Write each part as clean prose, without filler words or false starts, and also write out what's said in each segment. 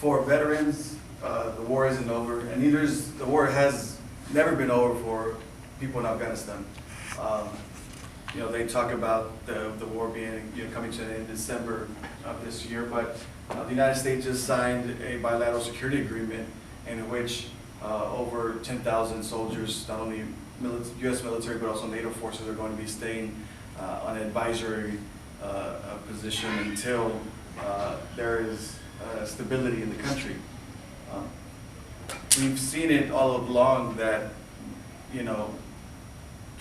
for veterans, the war isn't over, and the war has never been over for people in Afghanistan. You know, they talk about the war being, you know, coming to an end in December of this year, but the United States just signed a bilateral security agreement in which over 10,000 soldiers, not only U.S. military but also NATO forces, are going to be staying on an advisory position until there is stability in the country. We've seen it all along that, you know,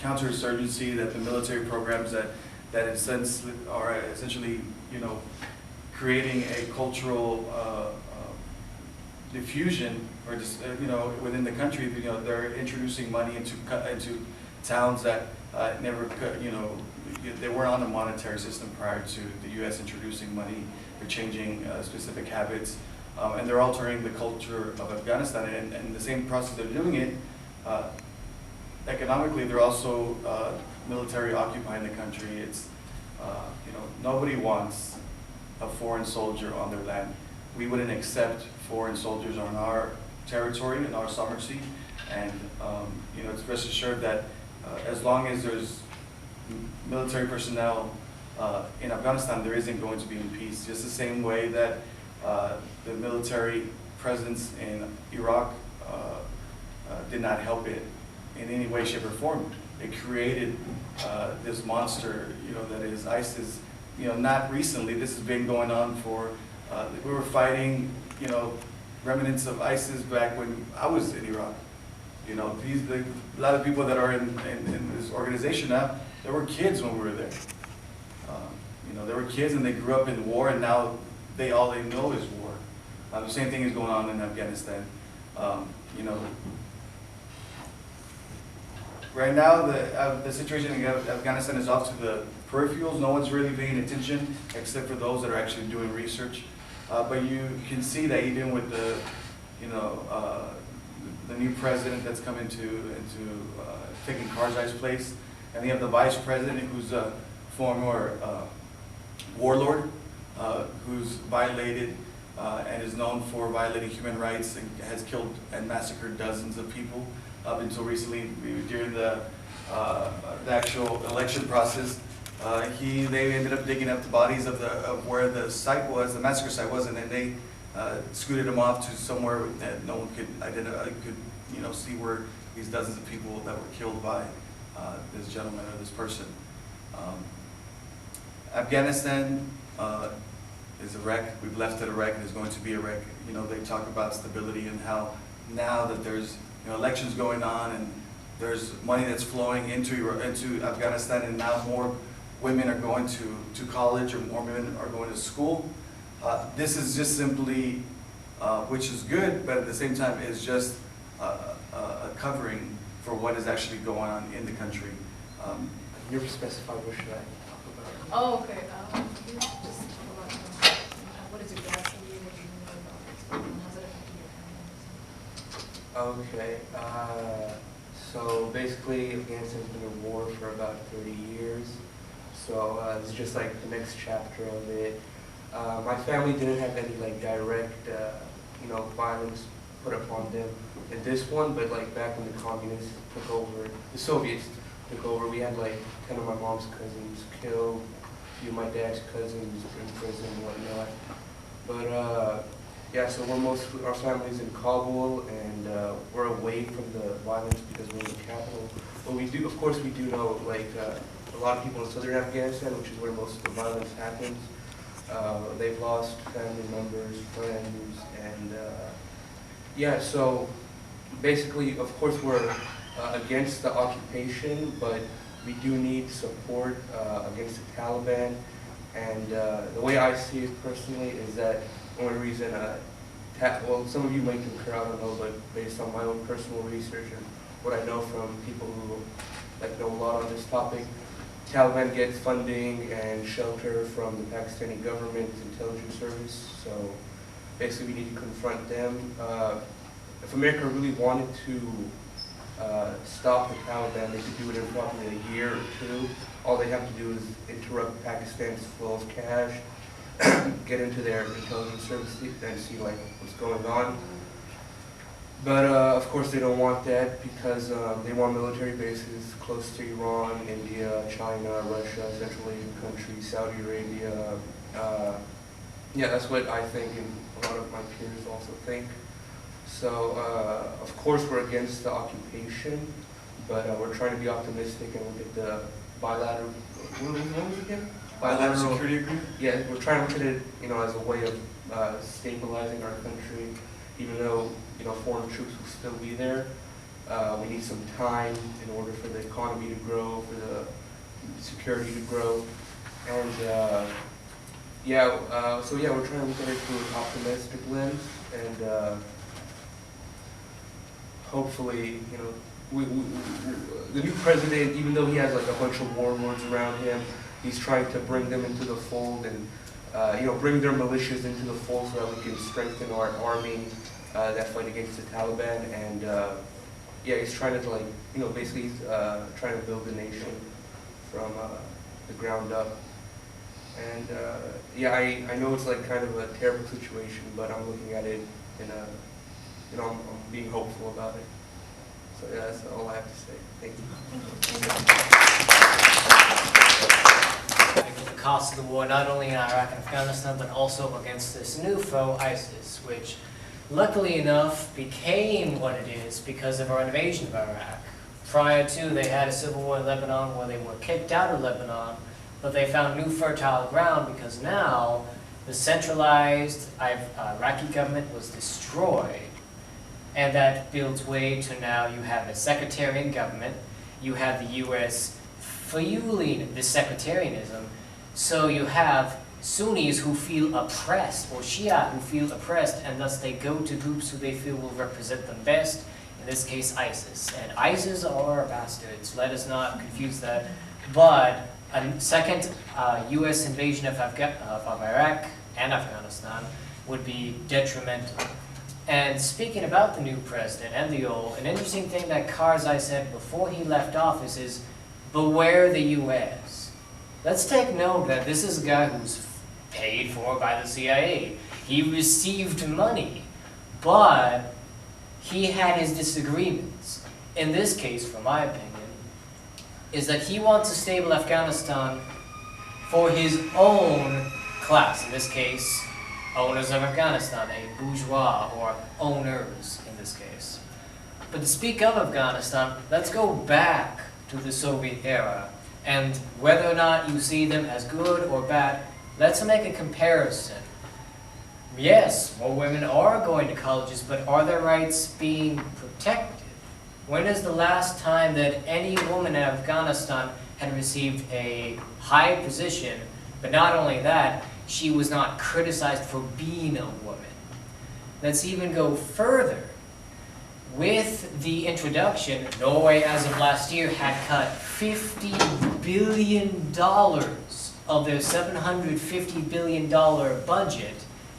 counterinsurgency, that the military programs that in a sense are essentially, you know, creating a cultural diffusion, or just, you know, within the country. You know, they're introducing money into towns that never could, you know, they weren't on the monetary system prior to the U.S. introducing money. They're changing specific habits, and they're altering the culture of Afghanistan. And in the same process they're doing it, economically, they're also military occupying the country. It's, you know, nobody wants a foreign soldier on their land. We wouldn't accept foreign soldiers on our territory, in our sovereignty, and you know, it's rest assured that as long as there's military personnel in Afghanistan, there isn't going to be peace. Just the same way that the military presence in Iraq did not help it in any way, shape, or form. It created this monster, you know, that is ISIS. You know, not recently. This has been going on for. We were fighting, you know, remnants of ISIS back when I was in Iraq. You know, a lot of people that are in this organization now, they were kids when we were there. You know, they were kids and they grew up in war, and now all they know is war. The same thing is going on in Afghanistan. You know, right now the situation in Afghanistan is off to the peripherals. No one's really paying attention except for those that are actually doing research. But you can see that even with the, you know, the new president that's come into taking Karzai's place, and you have the vice president who's a former warlord who's violated and is known for violating human rights and has killed and massacred dozens of people up until recently during the actual election process. They ended up digging up the bodies of where the site was, the massacre site was, and then they scooted them off to somewhere that no one could identify, you know, see where these dozens of people that were killed by this gentleman or this person. Afghanistan is a wreck. We've left it a wreck, and it's going to be a wreck. You know, they talk about stability and how now that there's, you know, elections going on and there's money that's flowing into Afghanistan, and now more women are going to college, or more women are going to school. This is just simply, which is good, but at the same time is just a covering for what is actually going on in the country. You're specified, what should I talk about? Oh, okay. Can you just talk about what is your grad study, what you know about it, how's it affecting your family? Okay, so basically Afghanistan's been in war for about 30 years. So this is just like the next chapter of it. My family didn't have any like direct, you know, violence put upon them in this one, but like back when the communists took over, the Soviets took over, we had like 10 of my mom's cousins killed, a few of my dad's cousins in prison and whatnot. But yeah, so our family's in Kabul, and we're away from the violence because we're in the capital. But we do, of course, we do know like a lot of people in southern Afghanistan, which is where most of the violence happens. They've lost family members, friends, and yeah, so basically, of course, we're against the occupation, but we do need support against the Taliban. And the way I see it personally is that the only reason, well, some of you might concur, I don't know, but based on my own personal research and what I know from people who like know a lot on this topic, Taliban gets funding and shelter from the Pakistani government intelligence service. So basically, we need to confront them. If America really wanted to stop the Taliban, they could do it in probably a year or two. All they have to do is interrupt Pakistan's flow of cash, get into their intelligence services and see like what's going on. But of course they don't want that because they want military bases close to Iran, India, China, Russia, Central Asian countries, Saudi Arabia. Yeah, that's what I think and a lot of my peers also think. So of course we're against the occupation, but we're trying to be optimistic and look at the bilateral, what was it again? Bilateral security agreement? Yeah, we're trying to look at it, as a way of stabilizing our country, even though, foreign troops will still be there. We need some time in order for the economy to grow, for the security to grow. And so we're trying to look at it through an optimistic lens, and hopefully, the new president, even though he has like a bunch of warlords around him, he's trying to bring them into the fold and bring their militias into the fold so that we can strengthen our army that fight against the Taliban. And he's trying to basically he's trying to build the nation from the ground up. And I know it's like kind of a terrible situation, but I'm looking at it in a, I'm being hopeful about it. So yeah, that's all I have to say. Thank you. The cost of the war, not only in Iraq and Afghanistan, but also against this new foe, ISIS, which luckily enough became what it is because of our invasion of Iraq. Prior to, they had a civil war in Lebanon where they were kicked out of Lebanon, but they found new fertile ground because now the centralized Iraqi government was destroyed. And that builds way to now you have a sectarian government, you have the U.S. fueling this sectarianism, so you have Sunnis who feel oppressed, or Shia who feel oppressed, and thus they go to groups who they feel will represent them best, in this case ISIS. And ISIS are bastards, let us not confuse that, but a second U.S. invasion of Iraq and Afghanistan would be detrimental. And speaking about the new president and the old, an interesting thing that Karzai said before he left office is, beware the U.S. Let's take note that this is a guy who's paid for by the CIA. He received money, but he had his disagreements. In this case, from my opinion, is that he wants a stable Afghanistan for his own class, in this case, owners of Afghanistan, a bourgeois, or owners in this case. But to speak of Afghanistan, let's go back to the Soviet era, and whether or not you see them as good or bad, let's make a comparison. Yes, more women are going to colleges, but are their rights being protected? When is the last time that any woman in Afghanistan had received a high position, but not only that, she was not criticized for being a woman? Let's even go further. With the introduction, Norway, as of last year, had cut $50 billion of their $750 billion budget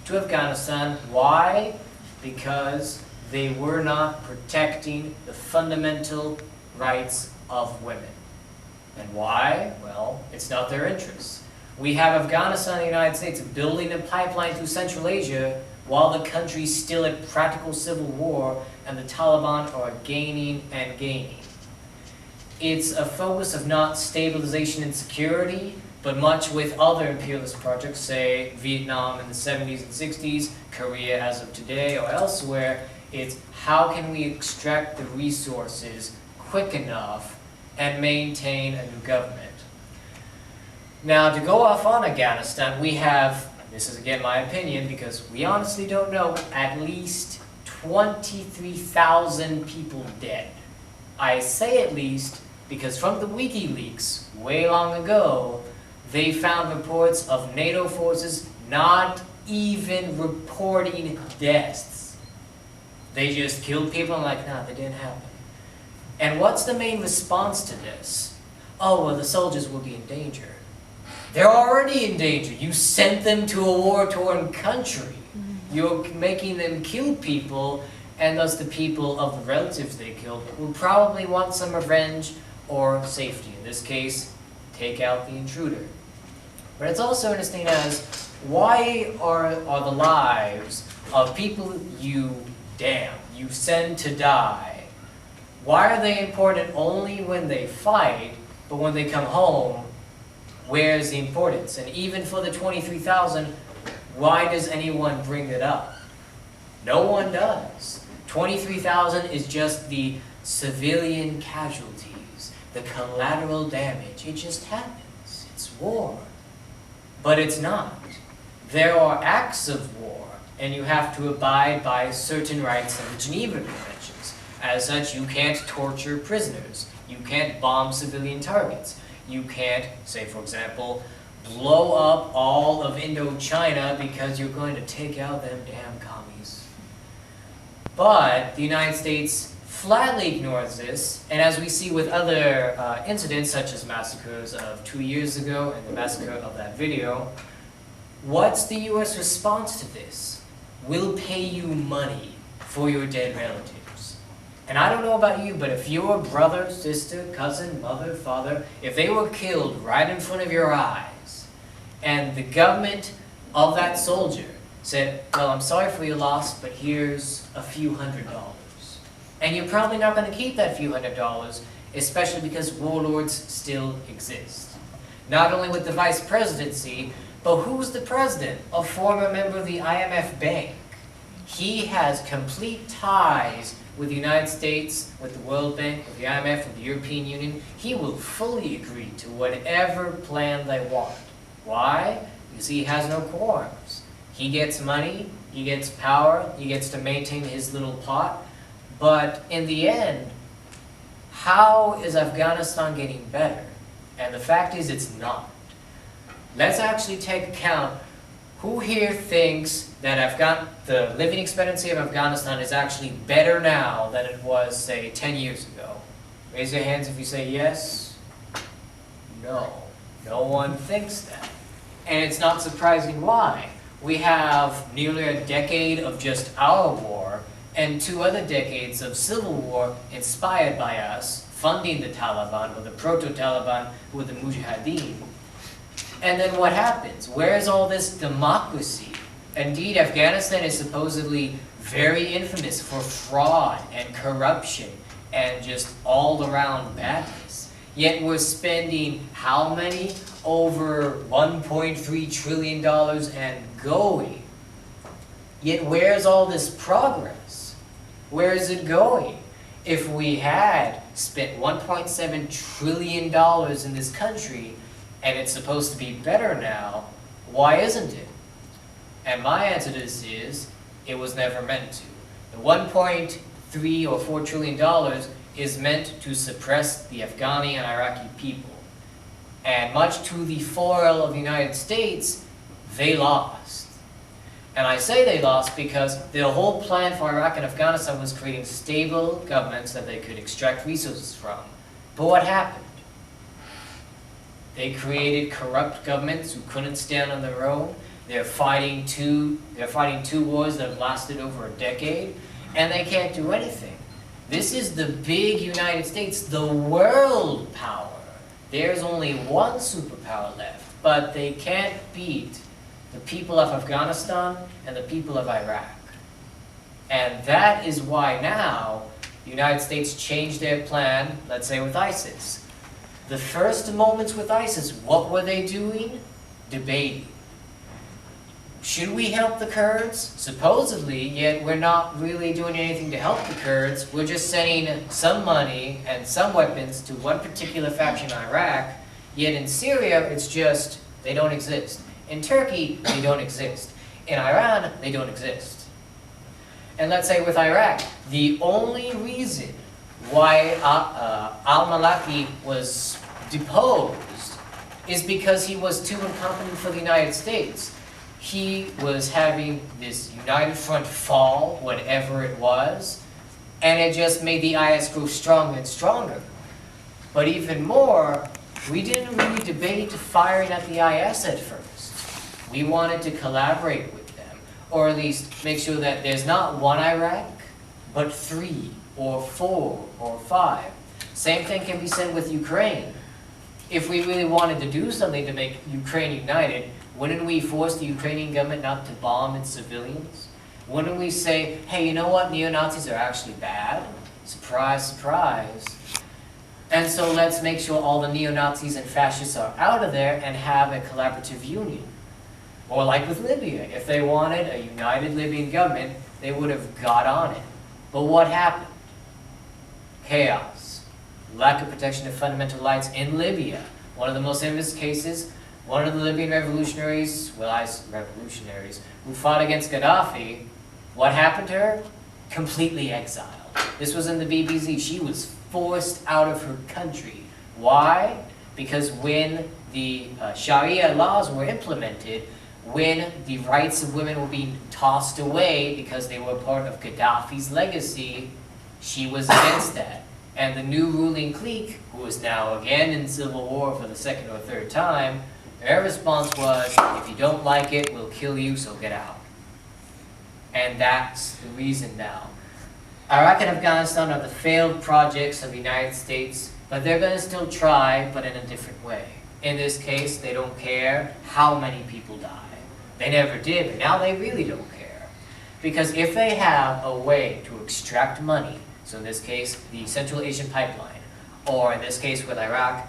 to Afghanistan. Why? Because they were not protecting the fundamental rights of women. And why? Well, it's not their interest. We have Afghanistan and the United States building a pipeline through Central Asia while the country's still at practical civil war and the Taliban are gaining and gaining. It's a focus of not stabilization and security, but much with other imperialist projects, say Vietnam in the 70s and 60s, Korea as of today, or elsewhere. It's how can we extract the resources quick enough and maintain a new government. Now, to go off on Afghanistan, we have, this is again my opinion because we honestly don't know, at least 23,000 people dead. I say at least because from the WikiLeaks way long ago, they found reports of NATO forces not even reporting deaths. They just killed people and like, nah, that didn't happen. And what's the main response to this? Oh, well, the soldiers will be in danger. They're already in danger. You sent them to a war-torn country. You're making them kill people, and thus the people of the relatives they killed will probably want some revenge or safety. In this case, take out the intruder. But it's also interesting as why are the lives of people you damn, you send to die, why are they important only when they fight, but when they come home, where's the importance? And even for the 23,000, why does anyone bring it up? No one does. 23,000 is just the civilian casualties, the collateral damage. It just happens. It's war. But it's not. There are acts of war, and you have to abide by certain rights of the Geneva Conventions. As such, you can't torture prisoners. You can't bomb civilian targets. You can't, say for example, blow up all of Indochina because you're going to take out them damn commies. But the United States flatly ignores this, and as we see with other incidents such as massacres of 2 years ago and the massacre of that video, what's the US response to this? We'll pay you money for your dead relatives. And I don't know about you, but if your brother, sister, cousin, mother, father, if they were killed right in front of your eyes, and the government of that soldier said, well, I'm sorry for your loss, but here's a few $100s. And you're probably not going to keep that few $100s, especially because warlords still exist. Not only with the vice presidency, but who's the president? A former member of the IMF Bank. He has complete ties with the United States, with the World Bank, with the IMF, with the European Union. He will fully agree to whatever plan they want. Why? Because he has no quorums. He gets money, he gets power, he gets to maintain his little pot. But in the end, how is Afghanistan getting better? And the fact is, it's not. Let's actually take account who here thinks that the living expectancy of Afghanistan is actually better now than it was, say, 10 years ago. Raise your hands if you say yes. No. No one thinks that. And it's not surprising why. We have nearly a decade of just our war and 2 other decades of civil war inspired by us, funding the Taliban, or the proto-Taliban, who are the Mujahideen. And then what happens? Where's all this democracy? Indeed, Afghanistan is supposedly very infamous for fraud and corruption and just all-around badness. Yet we're spending how many? Over $1.3 trillion and going. Yet where's all this progress? Where is it going? If we had spent $1.7 trillion in this country, and it's supposed to be better now, why isn't it? And my answer to this is, it was never meant to. The $1.3 or $4 trillion is meant to suppress the Afghani and Iraqi people. And much to the foil of the United States, they lost. And I say they lost because the whole plan for Iraq and Afghanistan was creating stable governments that they could extract resources from. But what happened? They created corrupt governments who couldn't stand on their own. They're fighting two wars that have lasted over a decade, and they can't do anything. This is the big United States, the world power. There's only one superpower left, but they can't beat the people of Afghanistan and the people of Iraq. And that is why now the United States changed their plan, let's say with ISIS. The first moments with ISIS, what were they doing? Debating. Should we help the Kurds? Supposedly, yet we're not really doing anything to help the Kurds. We're just sending some money and some weapons to one particular faction in Iraq, yet in Syria, it's just, they don't exist. In Turkey, they don't exist. In Iran, they don't exist. And let's say with Iraq, the only reason why al-Maliki was deposed is because he was too incompetent for the United States. He was having this United Front fall, whatever it was, and it just made the IS grow stronger and stronger. But even more, we didn't really debate firing at the IS at first. We wanted to collaborate with them, or at least make sure that there's not one Iraq, but 3 or 4 or 5. Same thing can be said with Ukraine. if we really wanted to do something to make Ukraine united, wouldn't we force the Ukrainian government not to bomb its civilians? Wouldn't we say, hey, you know what, neo-Nazis are actually bad? Surprise, surprise. And so let's make sure all the neo-Nazis and fascists are out of there and have a collaborative union. Or like with Libya, if they wanted a united Libyan government, they would have got on it. But what happened? Chaos. Lack of protection of fundamental rights in Libya. One of the most infamous cases, one of the Libyan revolutionaries, revolutionaries, who fought against Gaddafi, what happened to her? Completely exiled. This was in the BBC. She was forced out of her country. Why? Because when the Sharia laws were implemented, when the rights of women were being tossed away because they were part of Gaddafi's legacy, she was against that. And the new ruling clique, who is now again in civil war for the second or third time, their response was, if you don't like it, we'll kill you, so get out. And that's the reason now. Iraq and Afghanistan are the failed projects of the United States, but they're going to still try, but in a different way. In this case, they don't care how many people die. They never did, but now they really don't care. Because if they have a way to extract money, so in this case, the Central Asian Pipeline, or in this case with Iraq,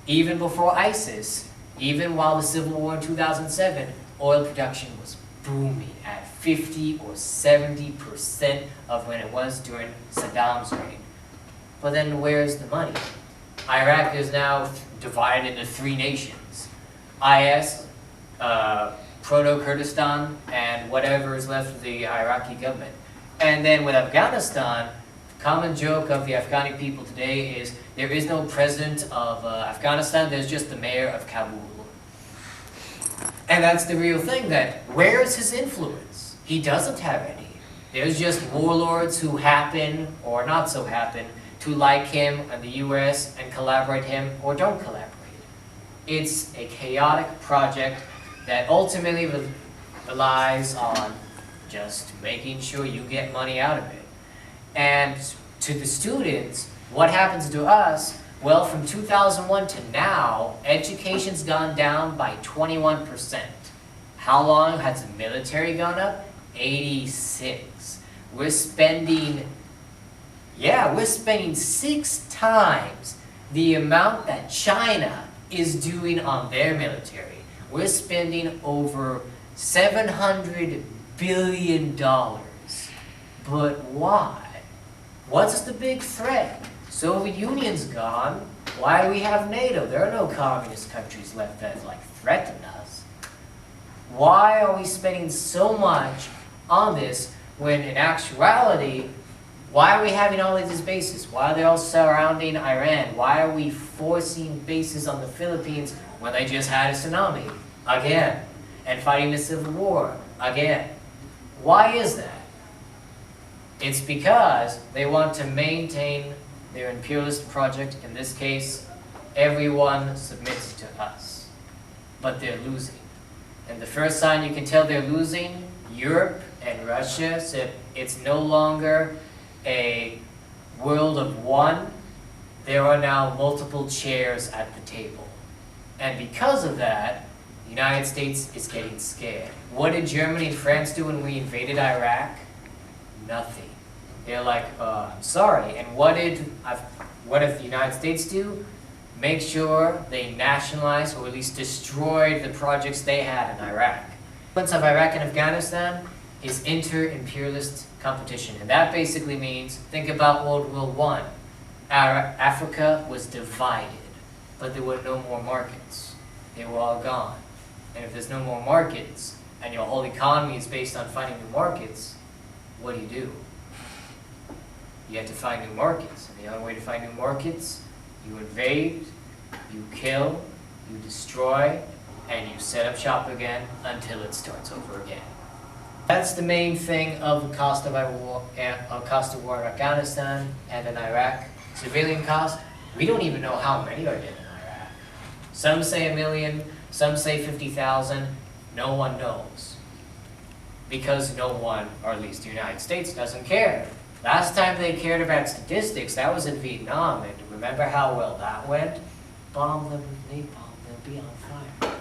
even before ISIS, even while the civil war in 2007, oil production was booming at 50 or 70% of when it was during Saddam's reign. But then where's the money? Iraq is now divided into 3 nations. IS, Proto-Kurdistan, and whatever is left of the Iraqi government. And then with Afghanistan, the common joke of the Afghani people today is there is no president of Afghanistan, there's just the mayor of Kabul. And that's the real thing, that where is his influence? He doesn't have any. There's just warlords who happen, or not so happen, to like him and the US and collaborate him or don't collaborate. It's a chaotic project that ultimately relies on just making sure you get money out of it. And to the students, what happens to us? Well, from 2001 to now, education's gone down by 21%. How long has the military gone up? 86. We're spending 6 times the amount that China is doing on their military. We're spending over $700 billion. But why? What's the big threat? Soviet Union's gone. Why do we have NATO? There are no communist countries left that threaten us. Why are we spending so much on this when in actuality, why are we having all of these bases? Why are they all surrounding Iran? Why are we forcing bases on the Philippines when they just had a tsunami? Again. And fighting a civil war? Again. Why is that? It's because they want to maintain their imperialist project. In this case, everyone submits to us. But they're losing. And the first sign you can tell they're losing, Europe and Russia said it's no longer a world of one. There are now multiple chairs at the table. And because of that, the United States is getting scared. What did Germany and France do when we invaded Iraq? Nothing. They're like, I'm sorry. And what did the United States do? Make sure they nationalized or at least destroyed the projects they had in Iraq. The influence of Iraq and Afghanistan is inter-imperialist competition. And that basically means, think about World War I. Africa was divided, but there were no more markets. They were all gone. And if there's no more markets, and your whole economy is based on finding new markets, what do? You have to find new markets. And the only way to find new markets, you invade, you kill, you destroy, and you set up shop again until it starts over again. That's the main thing of the cost of war in Afghanistan and in Iraq. Civilian cost, we don't even know how many are dead in Iraq. Some say 1 million, some say 50,000, no one knows. Because no one, or at least the United States, doesn't care. Last time they cared about statistics, that was in Vietnam, and remember how well that went? bomb them with napalm, they'll be on fire.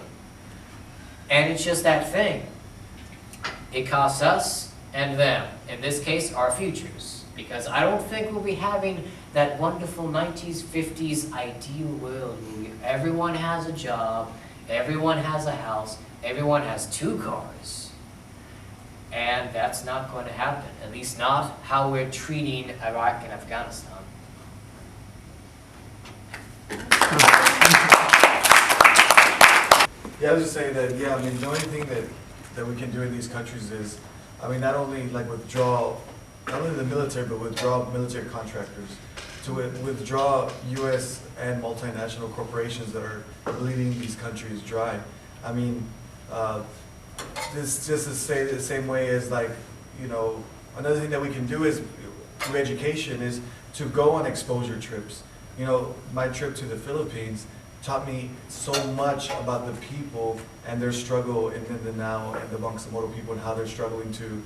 And it's just that thing. It costs us and them, in this case, our futures. Because I don't think we'll be having that wonderful 1950s, 50s ideal world where everyone has a job, everyone has a house, everyone has 2 cars. And that's not going to happen, at least not how we're treating Iraq and Afghanistan. Yeah, I was just saying that, yeah, I mean, the only thing that we can do in these countries is, I mean, not only like withdraw, not only the military, but withdraw military contractors, to withdraw U.S. and multinational corporations that are bleeding these countries dry. I mean, this just to say the same way as like, you know, another thing that we can do is, through education, is to go on exposure trips. You know, my trip to the Philippines taught me so much about the people and their struggle in Mindanao and the Bangsamoro people and how they're struggling to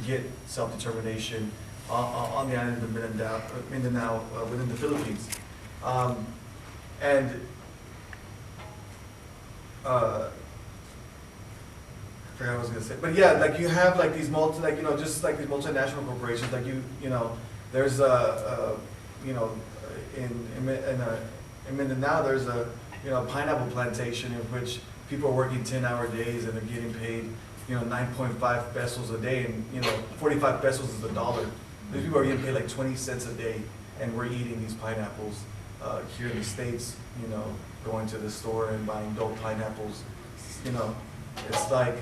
get self-determination on the island of Mindanao within the Philippines. I forgot what I was gonna say, but yeah, like you have like these just like these multinational corporations, like you know, there's you know, in Mindanao, there's a pineapple plantation in which people are working 10-hour days and they're getting paid 9.5 pesos a day, and 45 pesos is $1. These people are getting paid like 20 cents a day, and we're eating these pineapples here in the States. Going to the store and buying dope pineapples. It's like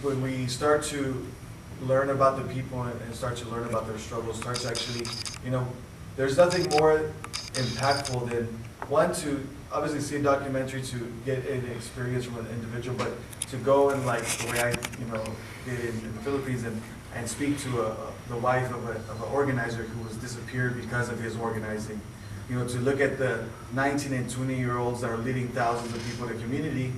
when we start to learn about the people and start to learn about their struggles, start to actually, there's nothing more impactful than one, to obviously see a documentary to get an experience from an individual, but to go and like the way I did in the Philippines and speak to the wife of an organizer who was disappeared because of his organizing. To look at the 19 and 20-year-olds that are leading thousands of people in the community,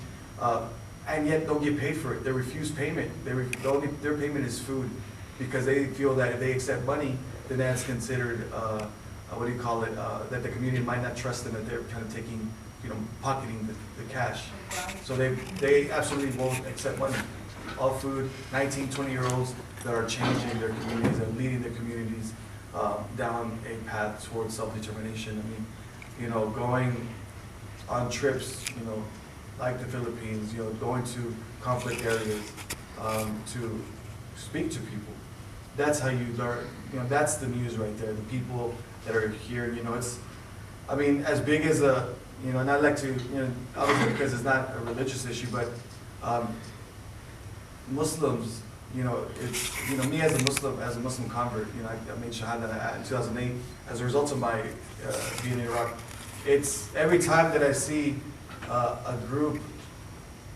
and yet don't get paid for it. They refuse payment. Their payment is food, because they feel that if they accept money, then that's considered, that the community might not trust them, that they're kind of taking, pocketing the cash. So they absolutely won't accept money. All food, 19, 20-year-olds that are changing their communities and leading their communities down a path towards self-determination. I mean, going on trips, like the Philippines, going to conflict areas to speak to people. That's how you learn. That's the news right there. The people that are here. It's, I mean, as big as a, and I like to, obviously because it's not a religious issue, but Muslims. It's, me as a Muslim convert, I made Shahada in 2008 as a result of my being in Iraq. It's every time that I see a group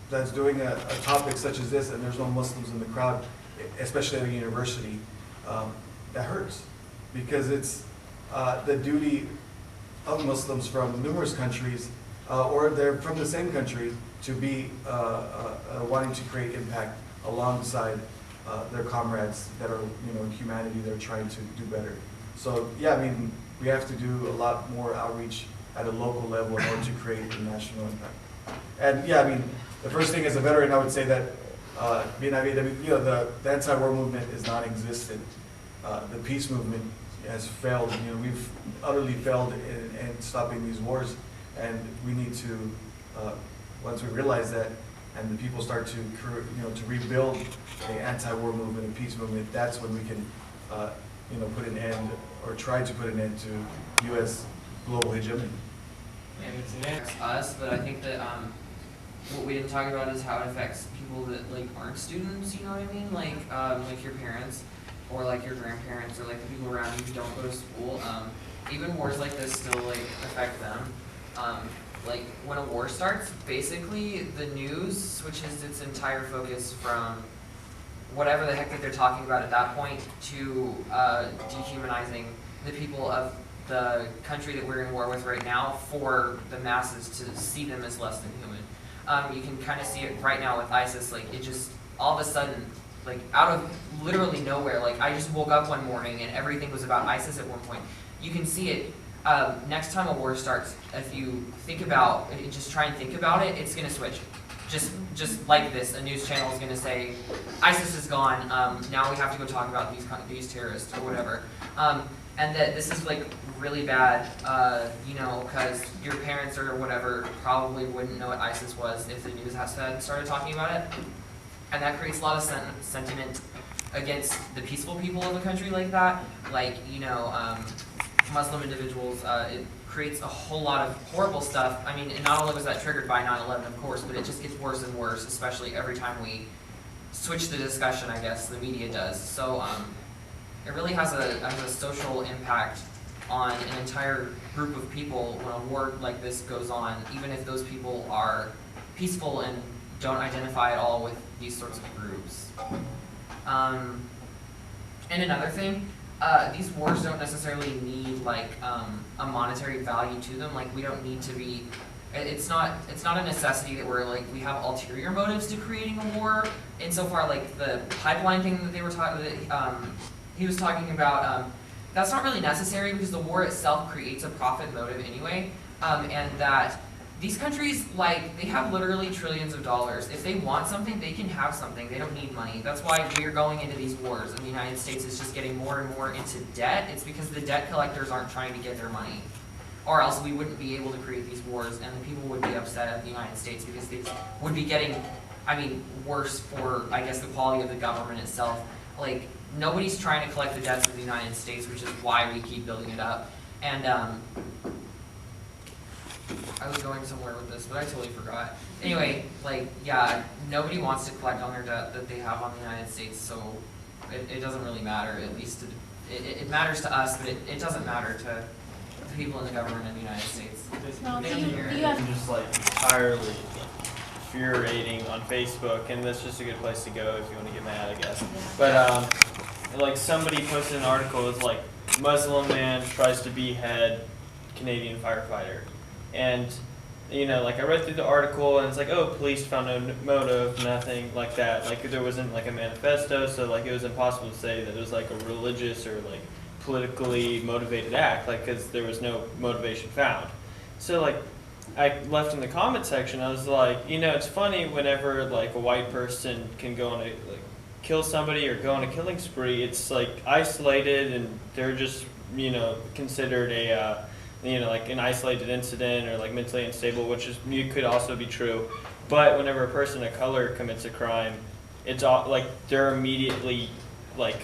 that's doing a topic such as this and there's no Muslims in the crowd, especially at a university, that hurts, because it's the duty of Muslims from numerous countries, or they're from the same country, to be wanting to create impact alongside their comrades that are, in humanity, they're trying to do better. So yeah, I mean, we have to do a lot more outreach at a local level in order to create a national impact. And yeah, I mean, the first thing as a veteran, I would say that the anti-war movement is non-existent. The peace movement has failed. We've utterly failed in stopping these wars, and we need to, once we realize that, and the people start to, to rebuild the anti-war movement and peace movement, that's when we can, put an end, or try to put an end to U.S. global hegemony. And it's next us, but I think that what we didn't talk about is how it affects people that aren't students. You know what I mean? Like your parents, or like your grandparents, or like the people around you who don't go to school. Even wars like this still affect them. When a war starts, basically the news switches its entire focus from whatever the heck that they're talking about at that point to dehumanizing the people of the country that we're in war with right now, for the masses to see them as less than human. You can kind of see it right now with ISIS. It just, all of a sudden, out of literally nowhere, I just woke up one morning and everything was about ISIS at one point. You can see it next time a war starts, if you think about, just try and think about it, it's gonna switch. Just like this, a news channel is gonna say, ISIS is gone, now we have to go talk about these terrorists or whatever. And that this is like really bad, you know, because your parents or whatever probably wouldn't know what ISIS was if the news had started talking about it. And that creates a lot of sentiment against the peaceful people of a country like that, like, you know, Muslim individuals. It creates a whole lot of horrible stuff. I mean, and not only was that triggered by 9/11, of course, but it just gets worse and worse, especially every time we switch the discussion, I guess, the media does. So it really has a social impact on an entire group of people when a war like this goes on, even if those people are peaceful and don't identify at all with these sorts of groups. And another thing, these wars don't necessarily need like a monetary value to them. Like we don't need to be. It's not a necessity that we're like we have ulterior motives to creating a war. Insofar like the pipeline thing that they were talking, he was talking about. That's not really necessary because the war itself creates a profit motive anyway, and that. These countries, like, they have literally trillions of dollars. If they want something, they can have something. They don't need money. That's why we're going into these wars. And the United States is just getting more and more into debt. It's because the debt collectors aren't trying to get their money. Or else we wouldn't be able to create these wars, and the people would be upset at the United States because they would be getting, I mean, worse for, I guess, the quality of the government itself. Like, nobody's trying to collect the debts of the United States, which is why we keep building it up. And, I was going somewhere with this, but I totally forgot. Anyway, like, yeah, nobody wants to collect on their debt that they have on the United States, so it doesn't really matter, at least it matters to us, but it doesn't matter to the people in the government in the United States. No, They do don't you care. have, Just like entirely infuriating on Facebook, and that's just a good place to go if you want to get mad, I guess. But like somebody posted an article, it's like Muslim man tries to behead Canadian firefighter. And, you know, like I read through the article and it's like, oh, police found no motive, nothing like that. Like there wasn't like a manifesto, so like it was impossible to say that it was like a religious or like politically motivated act, like because there was no motivation found. So like I left in the comment section, I was like, you know, it's funny whenever like a white person can go on a like kill somebody or go on a killing spree, it's like isolated and they're just, you know, considered a you know, like an isolated incident or like mentally unstable, which is could also be true. But whenever a person of color commits a crime, it's all, like they're immediately like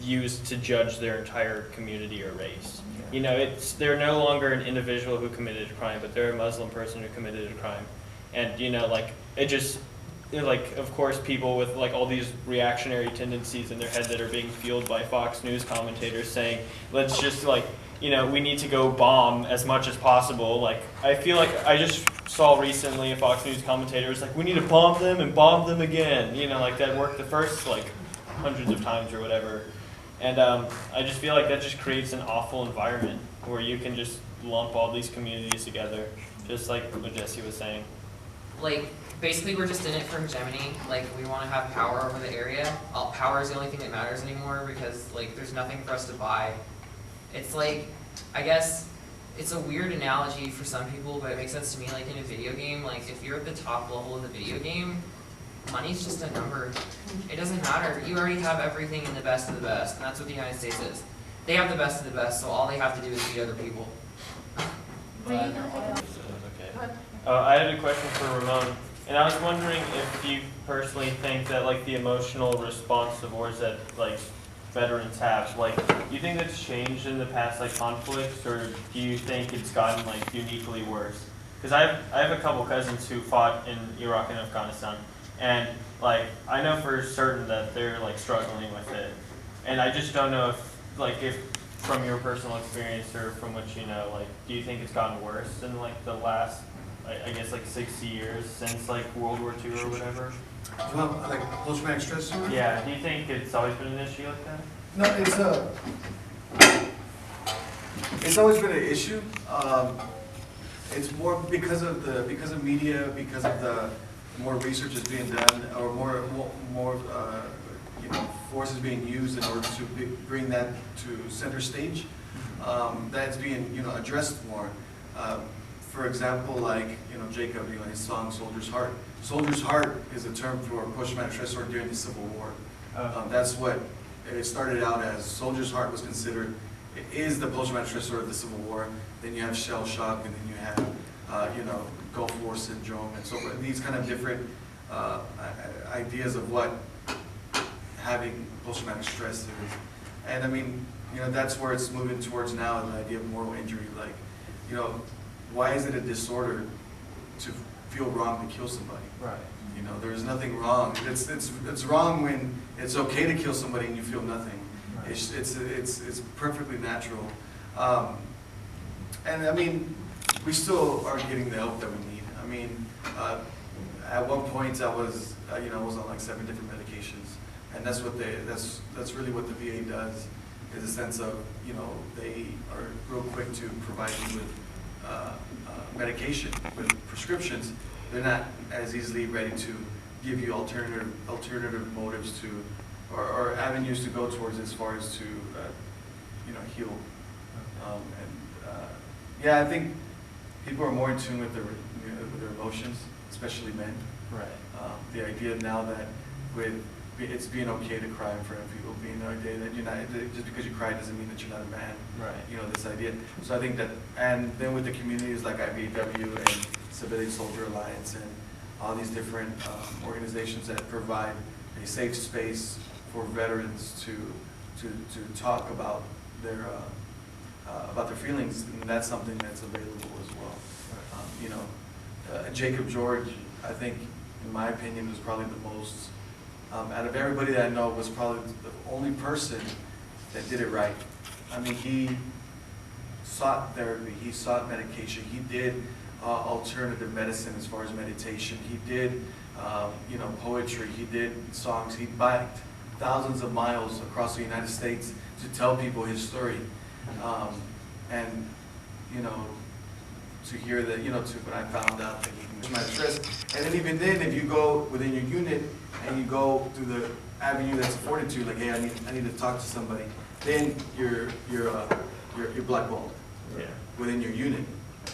used to judge their entire community or race. You know, they're no longer an individual who committed a crime, but they're a Muslim person who committed a crime. And you know, like it just like of course people with like all these reactionary tendencies in their head that are being fueled by Fox News commentators saying, let's just like, you know, we need to go bomb as much as possible. Like, I feel like I just saw recently a Fox News commentator was like, we need to bomb them and bomb them again. You know, like that worked the first like hundreds of times or whatever. And I just feel like that just creates an awful environment where you can just lump all these communities together, just like what Jesse was saying. Like, basically we're just in it for hegemony. Like, we want to have power over the area. Power is the only thing that matters anymore because, like, there's nothing for us to buy. It's like, I guess, it's a weird analogy for some people, but it makes sense to me. Like in a video game, like if you're at the top level of the video game, money's just a number. It doesn't matter. You already have everything in the best of the best, and that's what the United States is. They have the best of the best, so all they have to do is beat other people. okay. I had a question for Ramon, and I was wondering if you personally think that like the emotional response to wars that like veterans have, like, do you think that's changed in the past like conflicts, or do you think it's gotten like uniquely worse? Because I have a couple cousins who fought in Iraq and Afghanistan, and like I know for certain that they're like struggling with it, and I just don't know if from your personal experience or from what you know, like, do you think it's gotten worse in like the last, I guess like 60 years since like World War II or whatever? Well, like post-traumatic stress disorder? Yeah, do you think it's always been an issue like that? No, it's always been an issue. It's more because of media, because of the more research is being done, or more you know, forces being used in order to bring that to center stage. that's being, you know, addressed more. For example, like, you know, Jacob, you know, his song "Soldier's Heart." "Soldier's Heart" is a term for post-traumatic stress disorder during the Civil War. That's what it started out as. Soldier's Heart was considered, it is the post-traumatic stress disorder of the Civil War. Then you have shell shock, and then you have, you know, Gulf War syndrome, and so forth. These kind of different ideas of what having post-traumatic stress is. And I mean, you know, that's where it's moving towards now, the idea of moral injury. Like, you know, why is it a disorder to feel wrong to kill somebody? Right. You know, there's nothing wrong. It's wrong when it's okay to kill somebody and you feel nothing. Right. It's perfectly natural. And I mean, we still aren't getting the help that we need. I mean, at one point I was, you know, I was on like 7 different medications, and that's what that's really what the VA does, is a sense of, you know, they are real quick to provide you with medication, with prescriptions. They're not as easily ready to give you alternative motives to, or avenues to go towards as far as to, you know, heal. Yeah, I think people are more in tune with their emotions, especially men. Right. The idea now that it's being okay to cry in front of people, being the idea that you're not, just because you cry doesn't mean that you're not a man. Right. You know, this idea. So I think that, and then with the communities like IBAW and Civilian Soldier Alliance and all these different organizations that provide a safe space for veterans to talk about their feelings, and that's something that's available as well. You know, Jacob George, I think, in my opinion, was probably the most, out of everybody that I know, was probably the only person that did it right. I mean, he sought therapy, he sought medication, he did alternative medicine as far as meditation, he did, you know, poetry, he did songs, he biked thousands of miles across the United States to tell people his story. And, you know, to hear that, you know, when I found out that he was my stress, and then even then, if you go within your unit and you go through the avenue that's afforded to you, like, hey, I need to talk to somebody, then you're blackballed within your unit,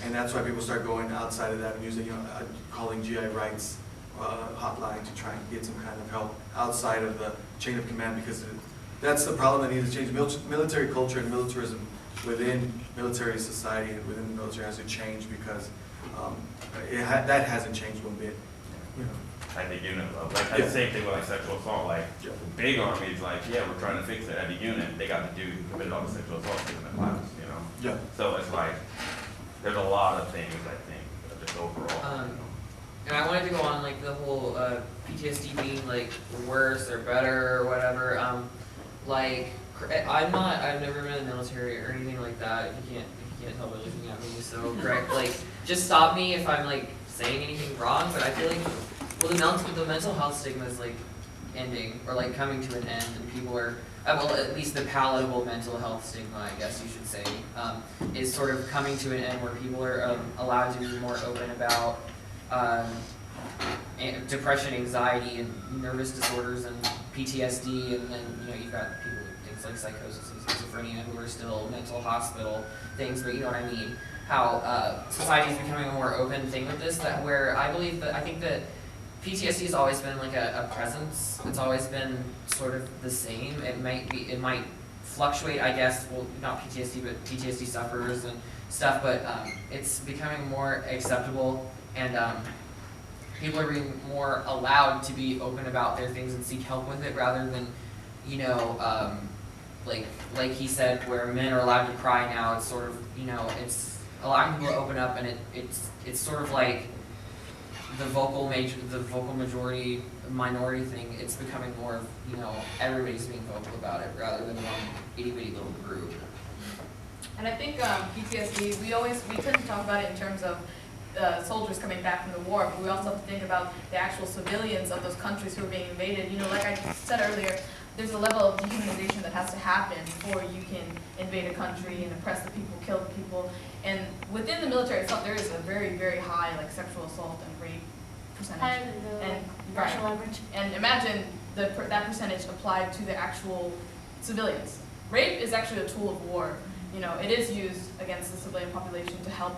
and that's why people start going outside of that and using, you know, calling GI rights hotline to try and get some kind of help outside of the chain of command, because that's the problem that needs to change. Military culture and militarism within military society and within the military has to change, because that hasn't changed one bit. You know. At the unit level, like the same thing with like sexual assault. Like big armies, like we're trying to fix it at the unit. They got the dude who committed all the sexual assaults in the class, you know. Yeah. So it's like there's a lot of things I think just overall. And I wanted to go on like the whole PTSD being like worse or better or whatever. Like I've never been in the military or anything like that. You can't tell by looking at me. So Greg, like, just stop me if I'm like saying anything wrong. But I feel like, well, the mental health stigma is like ending or like coming to an end, and people are, well, at least the palatable mental health stigma, I guess you should say, is sort of coming to an end, where people are allowed to be more open about depression, anxiety, and nervous disorders, and PTSD, and then, you know, you've got people with things like psychosis and schizophrenia who are still mental hospital things, but you know what I mean? How society is becoming a more open thing with this, that where I think that PTSD has always been like a presence. It's always been sort of the same. It might fluctuate, I guess, well, not PTSD, but PTSD sufferers and stuff, but it's becoming more acceptable, and people are being more allowed to be open about their things and seek help with it, rather than, you know, like he said, where men are allowed to cry now. It's sort of, you know, it's allowing people to open up, and it's sort of like the vocal majority minority thing. It's becoming more of, you know, everybody's being vocal about it rather than one itty bitty little group. And I think PTSD, we couldn't talk about it in terms of soldiers coming back from the war, but we also have to think about the actual civilians of those countries who are being invaded. You know, like I said earlier, there's a level of dehumanization that has to happen before you can invade a country and oppress the people, kill the people. And within the military itself, there is a very, very high like sexual assault and rape percentage. And national average. And imagine that percentage applied to the actual civilians. Rape is actually a tool of war. you know, it is used against the civilian population to help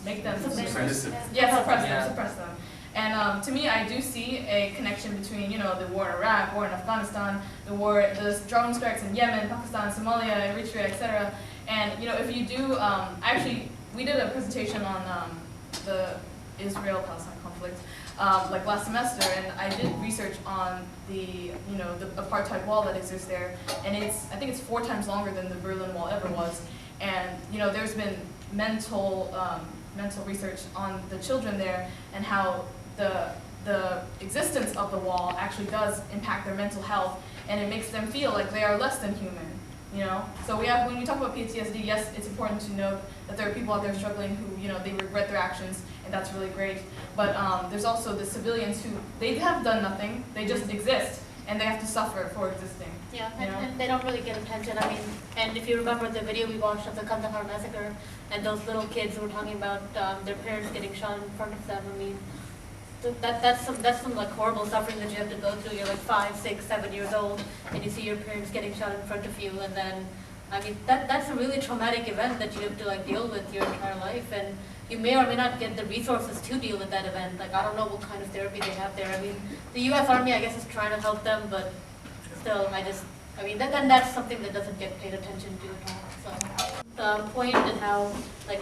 make them Submissive. yeah, Yeah. suppress them. And to me, I do see a connection between, you know, the war in Iraq, war in Afghanistan, the drone strikes in Yemen, Pakistan, Somalia, Eritrea, etc. And, you know, if you do, actually, we did a presentation on the Israel-Palestine conflict, like last semester, and I did research on the, you know, the apartheid wall that exists there, and I think it's 4 times longer than the Berlin Wall ever was. And, you know, there's been mental research on the children there and how the existence of the wall actually does impact their mental health, and it makes them feel like they are less than human, you know? So when we talk about PTSD, yes, it's important to note that there are people out there struggling who, you know, they regret their actions, and that's really great. But there's also the civilians who, they have done nothing, they just exist, and they have to suffer for existing. Yeah, You know? and they don't really get attention. I mean, and if you remember the video we watched of the Kandahar massacre, and those little kids who were talking about their parents getting shot in front of them, I mean, that's some like horrible suffering that you have to go through. You're like 5, 6, 7 years old, and you see your parents getting shot in front of you, and then, I mean, that's a really traumatic event that you have to like deal with your entire life, and you may or may not get the resources to deal with that event. Like, I don't know what kind of therapy they have there. I mean, the U.S. Army, I guess, is trying to help them, but still, I mean, that's something that doesn't get paid attention to at all. So the point is how, like,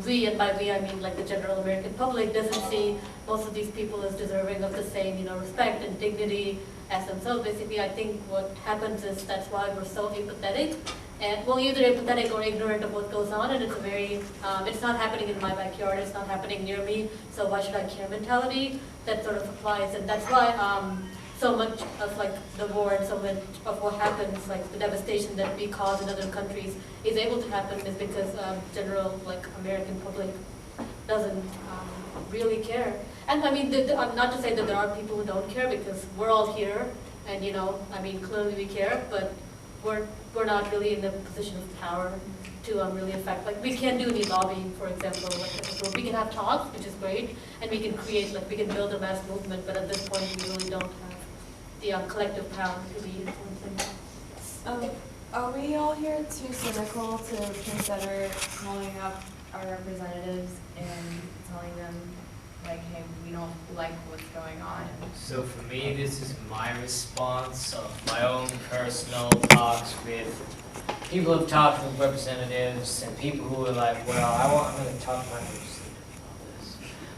we, and by we I mean like the general American public, doesn't see most of these people as deserving of the same, you know, respect and dignity as themselves. Basically, I think what happens is that's why we're so apathetic, and well, either apathetic or ignorant of what goes on, and it's a very, it's not happening in my backyard, it's not happening near me, so why should I care mentality that sort of applies, and that's why so much of like the war and so much of what happens, like the devastation that we cause in other countries, is able to happen is because general like American public doesn't really care. And I mean, not to say that there are people who don't care, because we're all here, and you know, I mean, clearly we care, but we're not really in a position of power to really affect. Like, we can't do any lobbying, for example. Like, we can have talks, which is great, and we can create, like, we can build a mass movement, but at this point, we really don't have the collective power to be influencing. Are we all here too cynical to consider calling up our representatives and telling them, like, hey, we don't like what's going on? So for me, this is my response of my own personal talks with people who've talked with representatives and people who are like, well, I'm going to talk to my representative about this.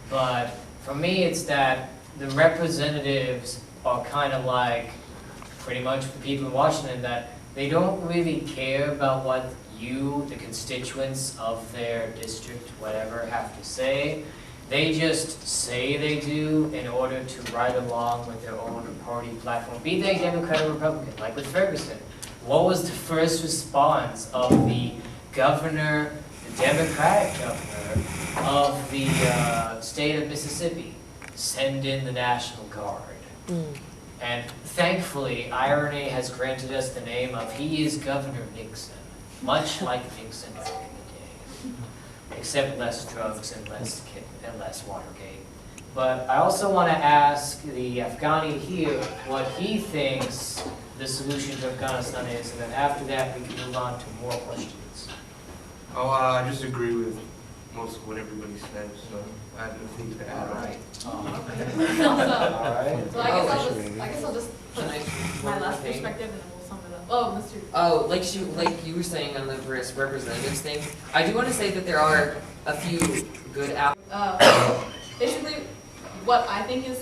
But for me, it's that the representatives are kind of like pretty much the people in Washington, that they don't really care about what you, the constituents of their district, whatever, have to say. They just say they do in order to ride along with their own party platform, be they Democrat or Republican. Like with Ferguson, what was the first response of the governor, the Democratic governor of the state of Mississippi? Send in the National Guard. And thankfully, irony has granted us the name of he is Governor Nixon, much like Nixon back in the day, except less drugs and less Watergate. But I also want to ask the Afghani here what he thinks the solution to Afghanistan is, and then after that we can move on to more questions. Oh, I just agree with most of what everybody said, so I have nothing to add. All right. All right. So I guess I'll just put my last perspective and then we'll sum it up. Oh, Mr. Oh, like you were saying on the representatives thing, I do want to say that there are a few good Basically, what I think is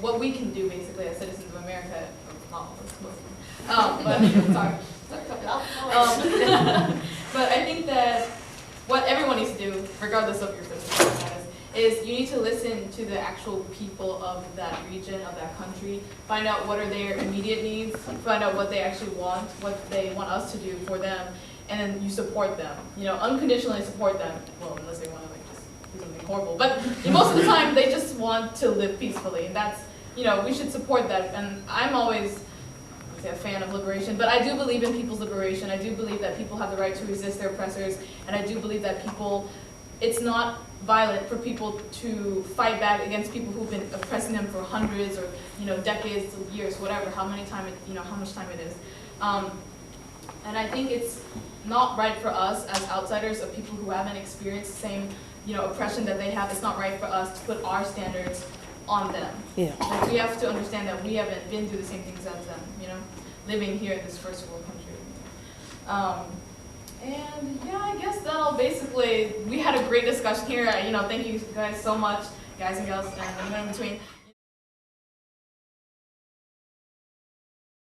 what we can do basically as citizens of America, not all of us, but sorry, cut it off. But I think that what everyone needs to do, regardless of your physical status, is you need to listen to the actual people of that region, of that country, find out what are their immediate needs, find out what they actually want, what they want us to do for them, and then you support them. You know, unconditionally support them. Well, unless they want to like just do something horrible. But most of the time, they just want to live peacefully, and that's, you know, we should support that. And I'm always a fan of liberation, but I do believe in people's liberation. I do believe that people have the right to resist their oppressors, and I do believe that it's not violent for people to fight back against people who've been oppressing them for hundreds or, you know, decades, years, whatever, how much time it is. And I think it's not right for us as outsiders of people who haven't experienced the same, oppression that they have. It's not right for us to put our standards on them. Yeah. Like, we have to understand that we haven't been through the same things as them, living here in this first world country. And yeah, I guess that'll basically, we had a great discussion here. Thank you guys so much, guys and girls, and everyone in between.